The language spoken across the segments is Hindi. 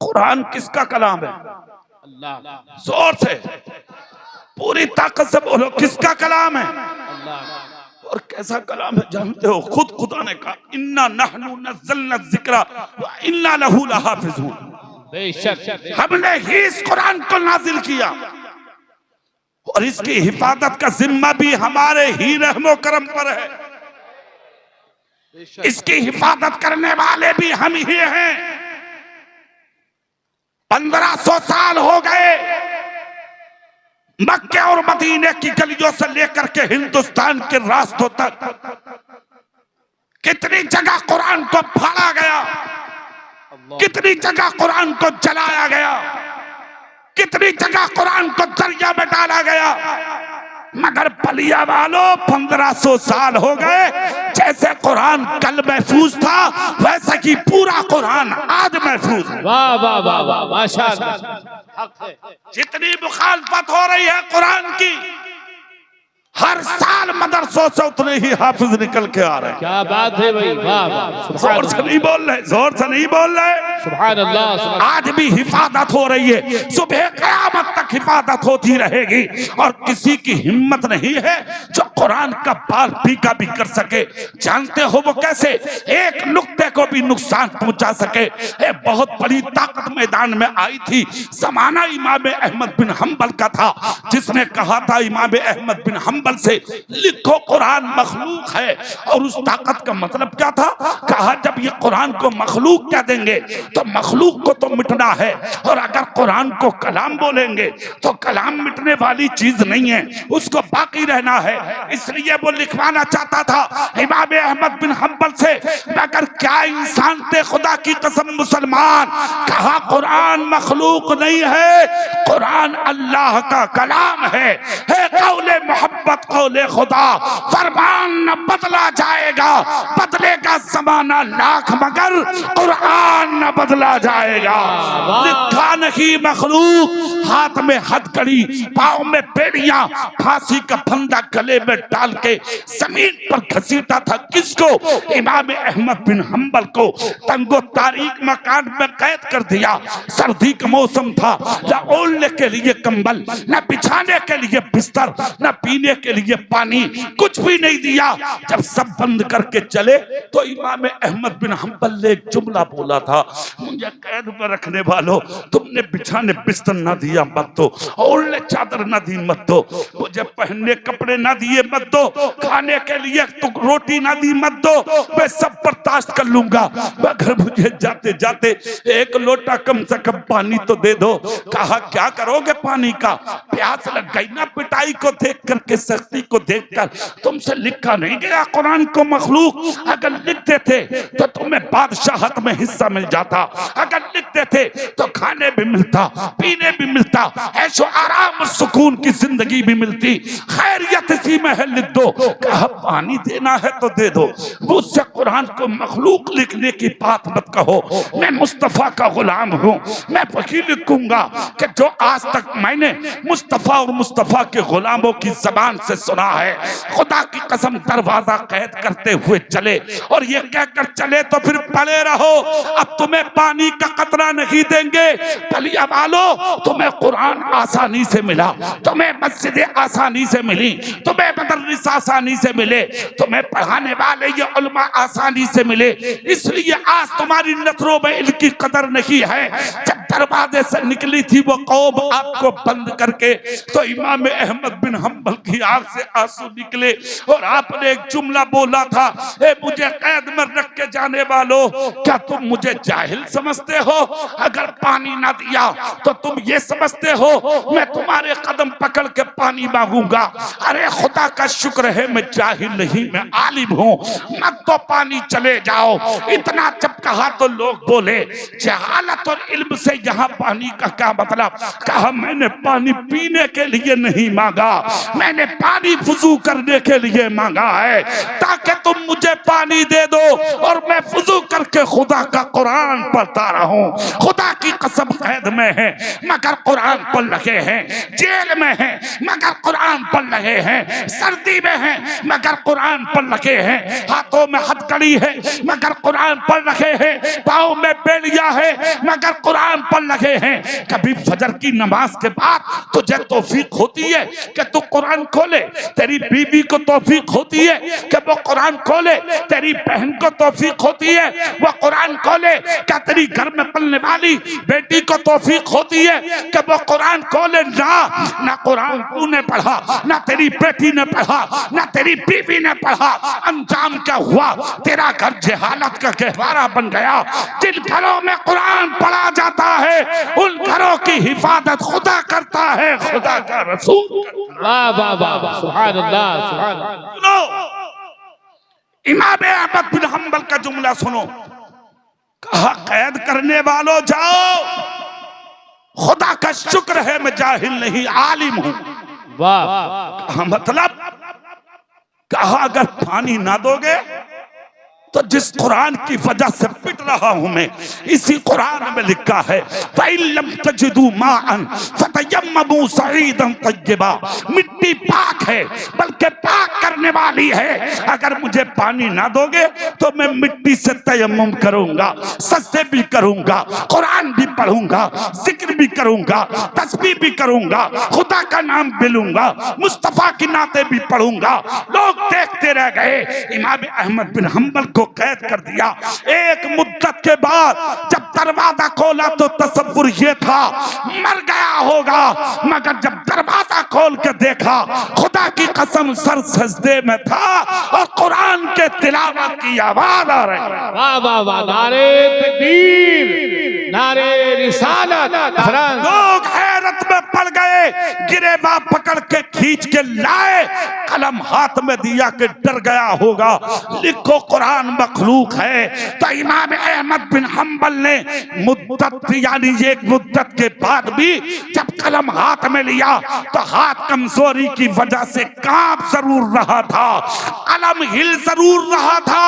कुरान किसका कलाम है? अल्लाह। जोर से पूरी ताकत से बोलो, किसका कलाम है? अल्लाह। और कैसा कलाम है जानते हो? खुद खुदा ने कहा, इन्ना नहनु नज़्ज़लना ज़िक्रा व इन्ना लहू लहाफ़िज़ून। बेशक हमने ही इस कुरान को नाजिल किया और इसकी हिफाजत का जिम्मा भी हमारे ही रहमो करम पर है। इसकी हिफाजत करने वाले भी हम ही हैं। 1500 साल हो गए मक्के और मदीने की गलियों से लेकर के हिंदुस्तान के रास्तों तक कितनी जगह कुरान को फाड़ा गया, कितनी जगह कुरान को जलाया गया, कितनी जगह कुरान को दरिया में डाला गया, मगर बलिया वालों 1500 साल हो गए। जैसे कुरान कल महफूज था वैसे कि पूरा कुरान आज महफूज है। वाह वाह वाह वाह, माशाअल्लाह। जितनी मुखालफत हो रही है कुरान की, हर साल मदरसों से उतने ही हाफिज निकल के आ रहे हैं। क्या बात है भाई, वाह वाह। जोर से नहीं बोल रहे, जोर से नहीं बोल रहे। सुभान अल्लाह। आज भी हिफाजत हो रही है, सुबह क़यामत तक हिफाजत होती रहेगी और किसी की हिम्मत नहीं है जो कुरान का बाल फीका भी कर सके। जानते हो वो कैसे? एक नुक्ते को भी नुकसान पहुंचा सके। एक बहुत बड़ी ताकत मैदान में आई थी। जमाना इमाम अहमद बिन हम्बल का था, जिसने कहा था इमाम अहमद बिन हम्बल से, लिखो कुरान मखलूक है। और उस ताकत का मतलब क्या था? कहा जब ये कुरान को मखलूक कह देंगे तो मखलूक को तो मिटना है, और अगर कुरान को कलाम बोलेंगे तो कलाम मिटने वाली चीज नहीं है, उसको बाकी रहना है। इसलिए वो लिखवाना चाहता था इमाम अहमद बिन हम्बल से, मगर क्या इंसान थे खुदा की कसम मुसलमान। कहा कुरान मखलूक नहीं है, कुरान अल्लाह का कलाम है कौले मोहब्बत कौले खुदा। फरमान न बदला जाएगा, बदलेगा जमाना लाख मगर कुरान न बदला जाएगा। लिखा नहीं मखलूक, हाथ में हथकड़ी, पाँव में बेड़ियां, फांसी का फंदा गले में डाल के जमीन पर घसीटा था। किसको? इमाम अहमद बिन हम्बल को। तंगो तारीक मकान में कैद कर दिया। सर्दी का मौसम था, न ओढ़ने के लिए कंबल, न बिछाने के लिए बिस्तर, न पीने के लिए पानी, कुछ भी नहीं दिया। जब सब बंद करके चले तो इमाम अहमद बिन हम्बल ने एक जुमला बोला था, मुझे कैद में रखने वालों, तुमने बिछाने बिस्तर ना दिया मत दो, ओढ़ने चादर ना दी मत दो, मुझे पहनने कपड़े ना दिए मत दो, खाने के लिए तो रोटी ना दी मत दो, मैं सब बर्दाश्त कर लूंगा, मगर मुझे जाते जाते एक लोटा कम से कम पानी तो दे दो। कहा क्या करोगे पानी का? प्यास लग गई ना पिटाई को देख करके, सख्ती को देखकर। तुमसे लिखा नहीं गया कुरान को मखलूक? अगर लिखते थे तो तुम्हें बादशाहत में हिस्सा मिल जाता, अगर लिखते थे तो खाने भी मिलता, पीने भी मिलता, ऐशो आराम और सुकून की जिंदगी भी मिलती। खैरियत इसी में है, लिख दो। कहा पानी देना है तो दे दो, मुझसे कुरान को मखलूक लिखने की बात मत कहो। मैं मुस्तफा का गुलाम हूँ, मैं वही लिखूंगा कि जो आज तक मैंने मुस्तफा और मुस्तफा के गुलामों की जबान से सुना है। खुदा की कसम दरवाजा कैद करते हुए चले और ये कहकर चले तो फिर पड़े रहो, अब तुम्हें पानी का कतरा नहीं देंगे। बलिया वालों, तुम्हें कुरान आसानी से मिला, तुम्हें मस्जिद आसानी से मिली, तुम्हें मदरसा आसानी से मिले, तुम्हें पढ़ाने वाले ये उलमा आसानी से मिले, इसलिए आज तुम्हारी नजरों में इनकी कदर नहीं है। जब दरवाजे से निकली थी वो कौम आपको बंद करके, तो इमाम अहमद बिन हम्बल की आंख से आंसू निकले और आपने एक जुमला बोला था, ए मुझे कैद में रख के जाने वालों, क्या तुम मुझे जाहिल समझते हो? अगर पानी ना दिया तो तुम ये समझते हो मैं तुम्हारे कदम पकड़ के पानी मांगूंगा? अरे खुदा का शुक्र है मैं जाहिल नहीं, मैं आलिम हूँ, मत तो पानी चले जाओ। इतना जब कहा तो लोग बोले जहालत और इल्म से यहाँ पानी का क्या मतलब? कहा मैंने पानी पीने के लिए नहीं मांगा, मैंने पानी वुजू करने के लिए मांगा है, ताकि तुम मुझे पानी दे दो और मैं वुजू करके खुदा का कुरान पढ़ता रहूं। खुदा की कसम कैद में है मगर कुरान पढ़ रहे हैं, जेल में है मगर कुरान पढ़ रहे हैं, सर्दी में है मगर कुरान पढ़ रहे हैं, हाथों में हथकड़ी है मगर कुरान पढ़ रहे हैं, पाँव में बेड़िया है, मगर कुरान पर लगे हैं। कभी फजर की नमाज के बाद तुझे तौफीक होती है कि तू कुरान खोले, तेरी बीवी को तौफीक होती है कि वो कुरान खोले, तेरी बहन को तौफीक होती है वो कुरान खोले, क्या तेरी घर में पलने वाली बेटी को तौफीक होती है कि वो कुरान खोले? ना कुरान तूने पढ़ा, ना तेरी बेटी ने पढ़ा, ना तेरी बीवी ने पढ़ा। अंजाम क्या हुआ? तेरा घर जहालत का गहवारा बन गया। जिन घरों में कुरान पढ़ा जाता है उन घरों की हिफाजत खुदा करता है, खुदा का रसूल। वाह वाह वाह, सुभान अल्लाह, सुभान अल्लाह। इमाम अहमद बिन हंबल का जुमला सुनो, कहा कैद करने वालों जाओ, खुदा का शुक्र है मैं जाहिल नहीं आलिम हूं। वाह, मतलब कहा अगर पानी ना दोगे तो जिस कुरान की वजह से पिट रहा हूं मैं, इसी कुरान में लिखा है फ़इल्लम तजिदू माअन फ़तयम्ममू सईदन तय्यबा। मिट्टी पाक है बल्कि पाक करने वाली है। अगर मुझे पानी ना दोगे तो मैं मिट्टी से तयम्मुम करूंगा, सजदे भी करूंगा, कुरान भी पढ़ूंगा, जिक्र भी करूंगा, तस्बीह भी करूंगा, खुदा का नाम भी लूंगा, मुस्तफा की नाते भी पढ़ूंगा। लोग देखते रह गए। इमाम अहमद बिन हंबल को कैद कर दिया। एक मुद्दत के बाद जब दरवाजा खोला तो तसव्वुर ये था मर गया होगा, मगर जब दरवाजा खोल के देखा खुदा की कसम सर सजदे में था और कुरान के तिलावत की आवाज आ रही। वाह वाह वाह, नारे तकबीर, नारे रिसालत। लोग हैरत में पड़ गए, गिरेबान पकड़ के खींच के लाए, कलम हाथ में दिया कि डर गया होगा, लिखो कुरान मखलूक है। तो इमाम अहमद बिन हंबल ने मुद्दत यानी एक मुद्दत के बाद भी जब कलम हाथ में लिया तो हाथ कमजोरी की वजह से कांप जरूर रहा था, कलम हिल जरूर रहा था,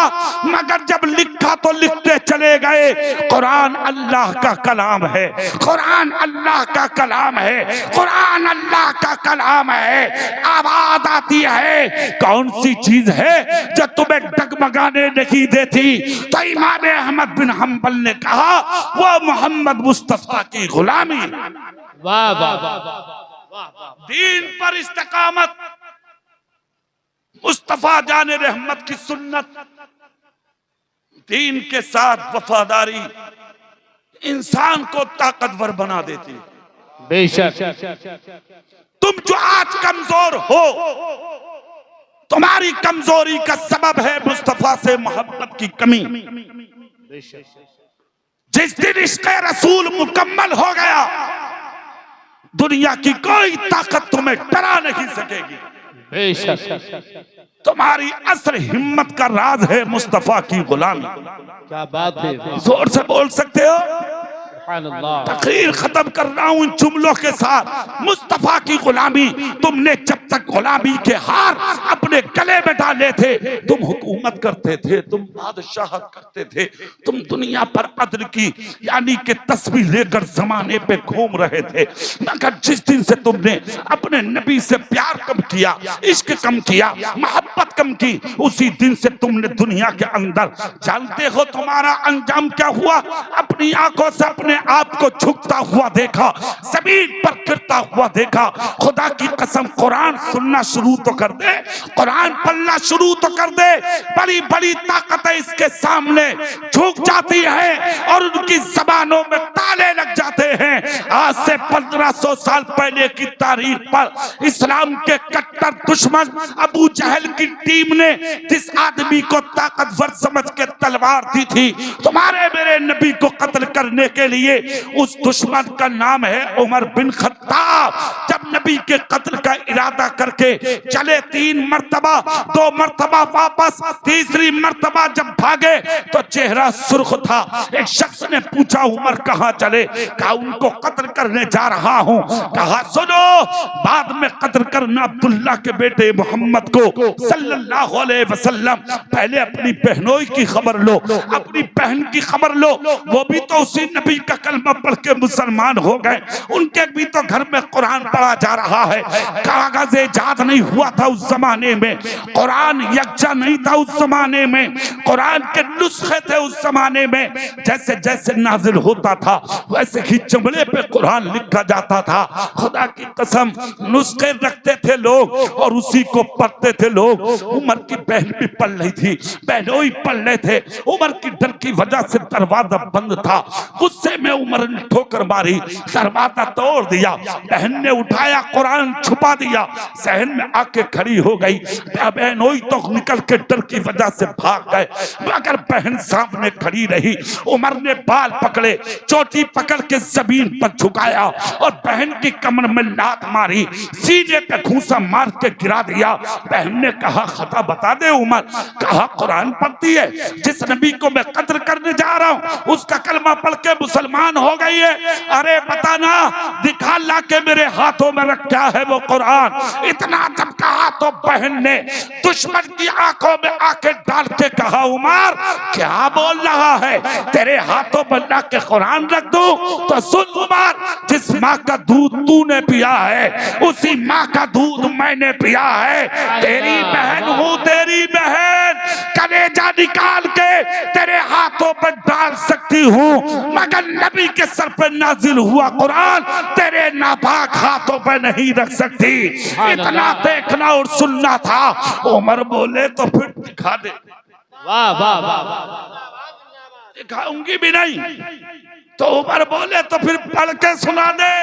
मगर जब लिखा तो लिखते चले गए। कुरान अल्लाह का कलाम है, कुरान अल्लाह का कलाम है, कुरान अल्लाह का कलाम है। आवाज आती है, कौन सी चीज है जो तुम्हें डगमगाने नहीं देती? तो इमाम अहमद बिन हंबल ने कहा वो मोहम्मद मुस्तफा की गुलामी। वाह वाह वाह, दीन पर इस्तिकामत, मुस्तफा जाने रहमत की सुन्नत, दीन के साथ वफादारी इंसान को ताकतवर बना देती है। बेशक। तुम जो आज कमजोर हो, तुम्हारी कमजोरी का सबब है मुस्तफा से मोहब्बत की कमी। जिस दिन इश्क़ रसूल मुकम्मल हो गया, दुनिया की कोई ताकत तुम्हें डरा नहीं सकेगी। बेशक। तुम्हारी असल हिम्मत का राज है मुस्तफा की गुलामी। क्या बात है, जोर से बोल सकते हो? तकरीर खत्म कर रहा हूं इन जुमलों के साथ। मुस्तफा की गुलामी, तुमने जब तक गुलामी के हार अपने गले में डाले थे, तुम हुकूमत करते थे, तुम बादशाह करते थे, तुम दुनिया पर अदल की यानी कि तस्वीर लेकर जमाने पे घूम रहे थे। मगर जिस दिन से तुमने अपने नबी से प्यार कम किया, इश्क कम किया, मोहब्बत कम की, उसी दिन से तुमने दुनिया के अंदर, जानते हो तुम्हारा अंजाम क्या हुआ? अपनी आंखों से अपने आप को झुकता हुआ देखा, जमीन पर गिरता हुआ देखा। खुदा की कसम, कुरान सुनना शुरू तो कर दे, कुरान पढ़ना शुरू तो कर दे, बड़ी बड़ी ताकतें इसके सामने झुक जाती हैं और उनकी जबानों में ताले लग जाते हैं। आज से 1500 साल पहले की तारीख पर इस्लाम के कट्टर दुश्मन अबू जहल की टीम ने जिस आदमी को ताकतवर समझ के तलवार दी थी तुम्हारे मेरे नबी को कत्ल करने के लिए, उस दुश्मन का नाम है उमर बिन खत्ताब। जब नबी के कत्ल का इरादा करके चले 3 मर्तबा, 2 मर्तबा वापस, तीसरी मर्तबा जब भागे तो चेहरा सुर्ख था। एक शख्स ने पूछा उमर कहां चले? कहा उनको कत्ल कत्ल करने जा रहा हूँ। कहा सुनो, बाद में कत्ल करना अब्दुल्ला के बेटे मोहम्मद को सल्लल्लाहु अलैहि वसल्लम। पहले अपनी बहनोई की खबर लो, अपनी बहन की खबर लो, वो भी तो उसी नबी का कलमा पढ़ के मुसलमान हो गए, उनके भी तो घर में कुरान पढ़ा जा रहा है। कागज इजाद नहीं हुआ था उस जमाने में, कुरान यकजा नहीं था उस जमाने में, कुरान के नुस्खे थे उस जमाने में। जैसे जैसे नाजिल होता था वैसे ही चमड़े पे कुरान लिखा जाता था। खुदा की कसम नुस्खे रखते थे लोग और उसी को पढ़ते थे लोग। उमर की बहन भी पढ़ रही थी, बहनों ही पढ़ रहे थे। उमर की डर की वजह से दरवाजा बंद था, गुस्से में उमर ने ठोकर मारी, दरवाजा तोड़ दिया। बहन ने उठाया, कुरान छुपा दिया, सहन में आके खड़ी हो गई। बहनों ही तो निकल के डर की वजह से भाग गए, मगर बहन सामने खड़ी रही। उमर ने बाल पकड़े, चोटी पकड़ के जमीन पर झुकाया और बहन की कमर में लात मारी, सीने पे घूंसा मार के गिरा दिया। बहन ने कहा खता बता दे उमर। कहा कुरान पढ़ती है, जिस नबी को मैं कत्ल करने जा रहा हूँ उसका कलमा पढ़ के मुसलमान हो गई है। अरे बताना, दिखा ला के मेरे हाथों में रखा है वो कुरान। इतना जब कहा तो बहन ने दुश्मन की आंखों में आके डाल के कहा उमर क्या बोल रहा है, तेरे हाथों में ला के कुरान रख दूं? तो सुन उमर, जिस माँ का दूध तूने पिया है उसी माँ का दूध मैंने पिया है। तेरी बहन हूँ, तेरी बहन, कलेजा निकाल के तेरे हाथों पर डाल सकती हूँ, मगर नबी के सर पर नाजिल हुआ कुरान तेरे नापाक हाथों पर नहीं रख सकती। इतना देखना और सुनना था। उमर बोले तो फिर दिखा दे। वाह वाह वाह, दिखाऊंगी भी नहीं तो उमर बोले तो फिर पढ़ के सुना दे।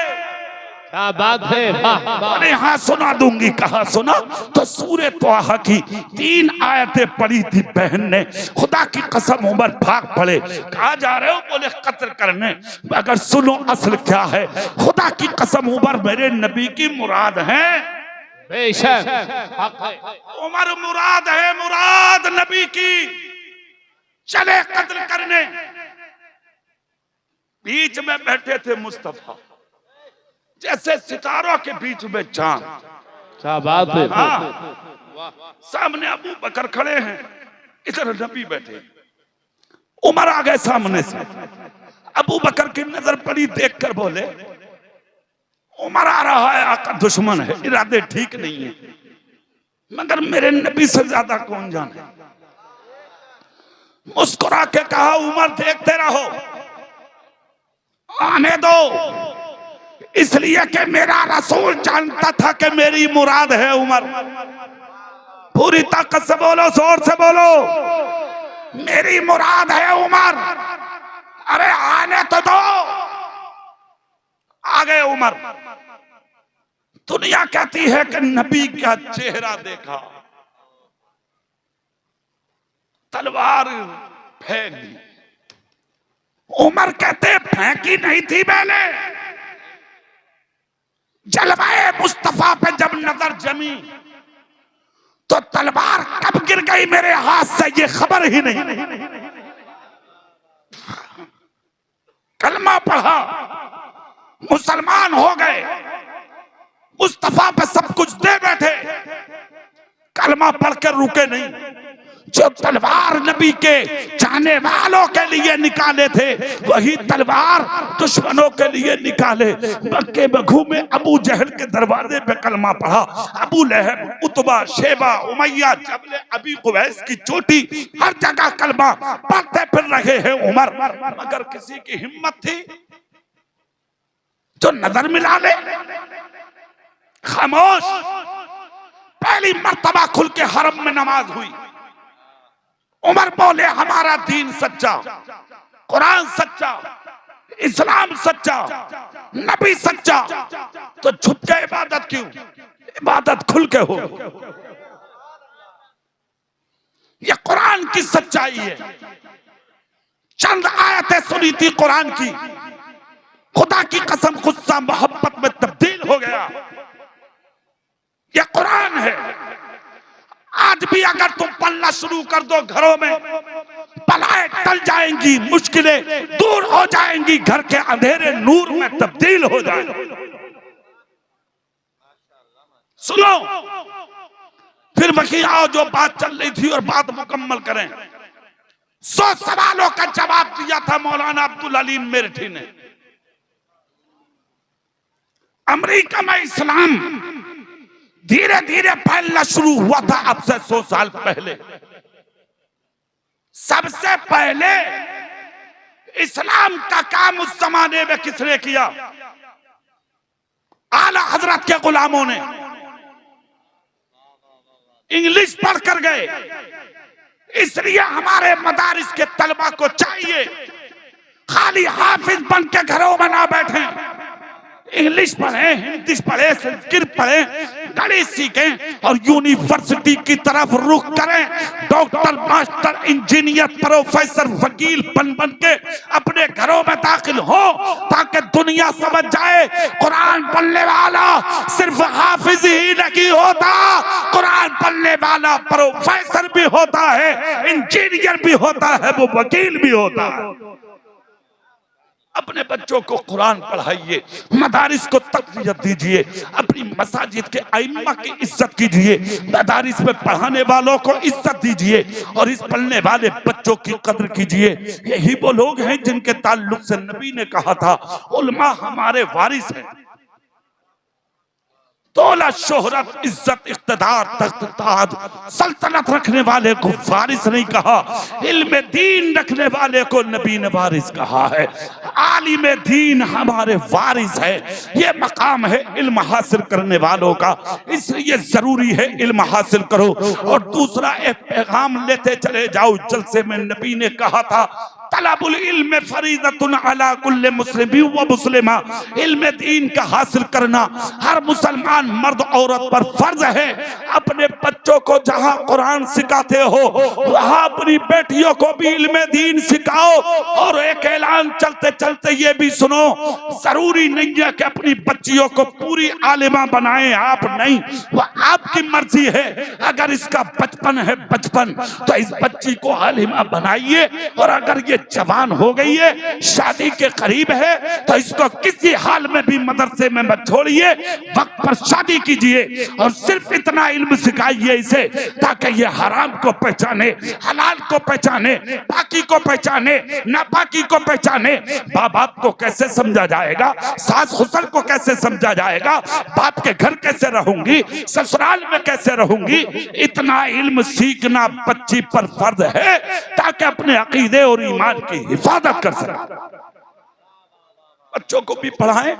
क्या बात है, वाह वाह। अरे हाँ सुना दूंगी। कहा सुना? तो सूरे तोहा की 3 आयतें पढ़ी थी बहन ने। खुदा की कसम उमर भाग पड़े। कहा जा रहे हो? बोले कत्ल करने। अगर सुनो असल क्या है, खुदा की कसम उमर मेरे नबी की मुराद है। बेशक हक है। उमर मुराद है, मुराद नबी की। चले कत्ल करने। बीच में बैठे थे मुस्तफा, जैसे सितारों के बीच में चांद। क्या बात है। सामने अबू बकर खड़े हैं, इधर नबी बैठे। उमर आ गए सामने से। अबू बकर की नजर पड़ी, देखकर बोले उमर आ रहा है, आका दुश्मन है, इरादे ठीक नहीं है, मगर मेरे नबी से ज्यादा कौन जाने। मुस्कुरा के कहा उमर देखते रहो, आने दो, इसलिए कि मेरा रसूल जानता था कि मेरी मुराद है उमर। पूरी ताकत से बोलो, जोर से बोलो, मेरी मुराद है उमर। अरे आने तो दो। आ गए उमर। दुनिया कहती है कि नबी का चेहरा देखा, तलवार फेंक दी। उमर कहते फेंकी नहीं थी मैंने, जलवाए मुस्तफा पे जब नजर जमी तो तलवार कब गिर गई मेरे हाथ से ये खबर ही नहीं। कलमा पढ़ा, मुसलमान हो गए, मुस्तफा पे सब कुछ दे बैठे, कलमा पढ़कर रुके नहीं। जो तलवार नबी के चाहने वालों के लिए निकाले थे वही तलवार दुश्मनों के लिए निकाले। मक्के में घूमे, अबू जहल के दरवाजे पे कलमा पढ़ा। अबू लहब, उतबा, शेबा, उमैया, जबले अबी कुवैस की चोटी, हर जगह कलमा पढ़ते फिर रहे हैं उमर। मगर किसी की हिम्मत थी जो नजर मिला ले? खामोश। पहली मर्तबा खुल के हरम में नमाज हुई। उमर बोले हमारा दीन सच्चा, कुरान सच्चा, इस्लाम सच्चा, नबी सच्चा, तो छुप के इबादत क्यों? इबादत खुल के हो। ये कुरान की सच्चाई है। चंद आयतें सुनी थी कुरान की, खुदा की कसम गुस्सा मोहब्बत में तब्दील हो गया। ये कुरान है। आज भी अगर तुम पढ़ना शुरू कर दो घरों में बलाएं टल जाएंगी, मुश्किलें दूर हो जाएंगी, घर के अंधेरे नूर में तब्दील हो जाएंगे। सुनो, फिर वही आओ जो बात चल रही थी और बात मुकम्मल करें। 100 सवालों का जवाब दिया था मौलाना अब्दुल अलीम मेरठी ने। अमेरिका में इस्लाम धीरे धीरे फैलना शुरू हुआ था अब से 100 साल पहले। सबसे पहले इस्लाम का काम उस जमाने में किसने किया? आला हजरत के गुलामों ने। इंग्लिश पढ़ कर गए, इसलिए हमारे मदारिस के तलबा को चाहिए खाली हाफिज बन के घरों में ना बैठे, इंग्लिश पढ़े, हिंदी पढ़े, संस्कृत पढ़े, गणित सीखें और यूनिवर्सिटी की तरफ रुख करें। डॉक्टर, मास्टर, इंजीनियर, प्रोफेसर, वकील बन के अपने घरों में दाखिल हो, ताकि दुनिया समझ जाए कुरान पढ़ने वाला सिर्फ हाफिज ही नहीं होता, कुरान पढ़ने वाला प्रोफेसर भी होता है, इंजीनियर भी होता है, वो वकील भी होता है। अपने बच्चों को कुरान पढ़ाइए, मदारिस को तक़वियत दीजिए, अपनी मसाजिद के आइम्मा की इज्जत कीजिए, मदारिस में पढ़ाने वालों को इज्जत दीजिए और इस पढ़ने वाले बच्चों की कद्र कीजिए। यही वो लोग हैं जिनके ताल्लुक से नबी ने कहा था उलमा हमारे वारिस हैं। दौलत, शोहरत, इज्जत, इख्तिदार, तख्त, ताज, सल्तनत रखने वाले को वारिस नहीं कहा, इल्म दीन रखने वाले को नबी ने वारिस कहा है। आलिम दीन हमारे वारिस है। ये मकाम है इल्म हासिल करने वालों का, इसलिए जरूरी है इल्म हासिल करो। और दूसरा एक पैगाम लेते चले जाओ। जलसे में नबी ने कहा था तलबुल इल्म फरीदतुन अला कुल्ले मुस्लिम व मुस्लिमा, इल्म दीन का हासिल करना हर मुसलमान मर्द औरत पर फर्ज है। अपने बच्चों को जहां कुरान सिखाते हो वहां अपनी बेटियों को भी इल्म दीन सिखाओ। और एक ऐलान चलते चलते ये भी सुनो, जरूरी नहीं है कि अपनी बच्चियों को पूरी आलिमा बनाएं, आप नहीं, वह आपकी मर्जी है। अगर इसका बचपन है बचपन तो इस बच्ची को आलिमा बनाइए, और अगर ये जवान हो गई है, शादी के करीब है, तो इसको किसी हाल में भी मदरसे में मत छोड़िए, वक्त पर शादी कीजिए और सिर्फ इतना इल्म सिखाइए इसे ताकि ये हराम को पहचाने, हलाल को पहचाने, पाकी को पहचाने, नापाकी को पहचाने। बाप बाप को कैसे समझा जाएगा, सास हुस्न को कैसे समझा जाएगा, बाप के घर कैसे रहूंगी, ससुराल में कैसे रहूंगी, इतना इल्म सीखना बच्ची पर फर्ज है ताकि अपने अकीदे और ईमान की हिफाजत कर सके। बच्चों को भी पढ़ाएं,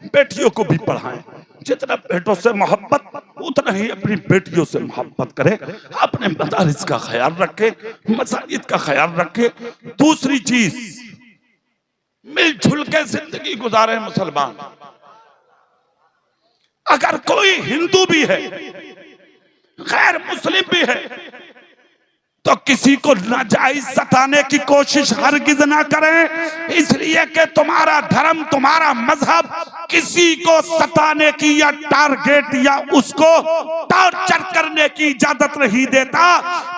बेटियों को भी पढ़ाएं। जितना बेटों से मोहब्बत उतना ही अपनी बेटियों से मोहब्बत करें। अपने मदारिस का ख्याल रखें, मसाजिद का ख्याल रखें। दूसरी चीज, मिलजुल के जिंदगी गुजारे मुसलमान। अगर कोई हिंदू भी है, गैर मुस्लिम भी है, तो किसी को नाजायज सताने की कोशिश हरगिज ना करें, इसलिए कि तुम्हारा धर्म, तुम्हारा मजहब किसी को सताने की या टारगेट या उसको टॉर्चर करने की इजाजत नहीं देता।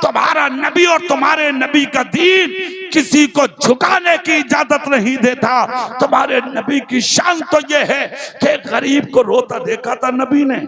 तुम्हारा नबी और तुम्हारे नबी का दीन किसी को झुकाने की इजाजत नहीं देता। तुम्हारे नबी की शान तो यह है कि गरीब को रोता देखा था नबी ने,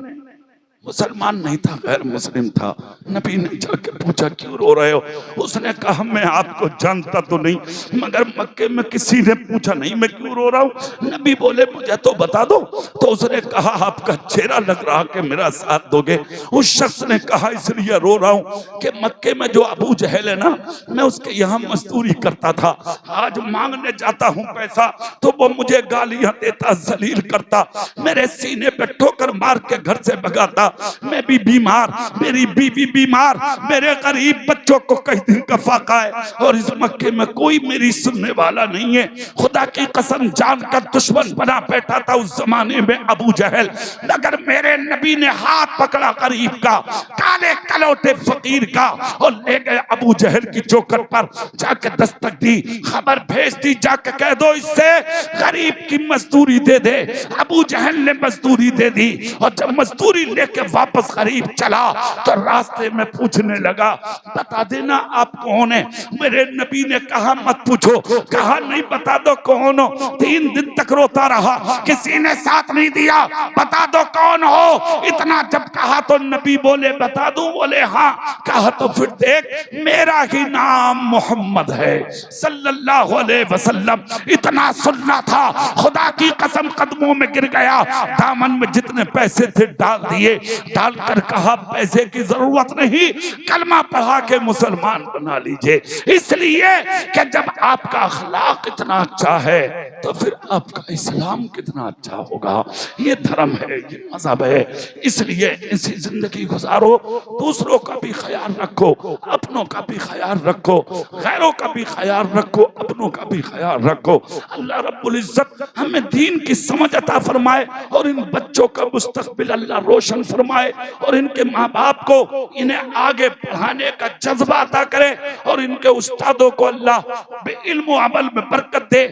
मुसलमान नहीं था, गैर मुस्लिम था। नबी ने जाके पूछा क्यों रो रहे हो? उसने कहा मैं आपको जानता तो नहीं, मगर मक्के में किसी ने पूछा नहीं मैं क्यों रो रहा हूँ। नबी बोले मुझे तो बता दो। तो उसने कहा आपका चेहरा लग रहा कि मेरा साथ दोगे। उस शख्स ने कहा इसलिए रो रहा हूँ कि मक्के में जो अबू जहल है ना, मैं उसके यहाँ मजदूरी करता था, आज मांगने जाता हूँ पैसा तो वो मुझे गालियां देता, जलील करता, मेरे सीने पे ठोकर मार के घर से भगाता। मैं भी बीमार, मेरी बीवी बीमार, मेरे गरीब बच्चों को कई दिन का फाका है और इस मक्के में कोई मेरी सुनने वाला नहीं है। खुदा की कसम जानकर दुश्मन बना बैठा था उस जमाने में अबू जहल, मगर मेरे नबी ने हाथ पकड़ा गरीब का, काले कलौटे फकीर का, और ले गए अबू जहल की चौखट पर, जाकर दस्तक दी, खबर भेज दी, जाकर कह दो इससे गरीब की मजदूरी दे दे। अबू जहल ने मजदूरी दे दी और जब मजदूरी लेके के वापस करीब चला तो रास्ते में पूछने लगा, बता देना आप कौन है। मेरे नबी ने कहा मत पूछो। कहा नहीं, बता दो कौन हो। 3 दिन तक रोता रहा, किसी ने साथ नहीं दिया। बता दो कौन हो। इतना जब कहा तो नबी बोले बता दूं? बोले हाँ। कहा तो फिर देख, मेरा ही नाम मोहम्मद है सल्लल्लाहु अलैहि वसल्लम। इतना सुनना था, खुदा की कसम कदमों में गिर गया। दामन में जितने पैसे थे डाल दिए। डालकर कहा पैसे की जरूरत नहीं, कलमा पढ़ा के मुसलमान बना लीजिए। इसलिए कि जब आपका अखलाक इतना अच्छा है तो फिर आपका इस्लाम कितना अच्छा होगा। ये धर्म है, ये मजहब है। इसलिए ऐसी जिंदगी गुजारो, दूसरों का भी ख्याल रखो, अपनों का भी ख्याल रखो, गैरों का भी ख्याल रखो, अपनों का भी ख्याल रखो। अल्लाह रब्बुल इज्जत हमें दीन की समझ अता फरमाए और इन बच्चों का मुस्तकबिल अल्लाह रोशन फरमाए और इनके माँ बाप को इन्हें आगे बढ़ाने का जज्बा अता करे और इनके उस्तादों को अल्लाह इल्म व अमल में बरकत दे।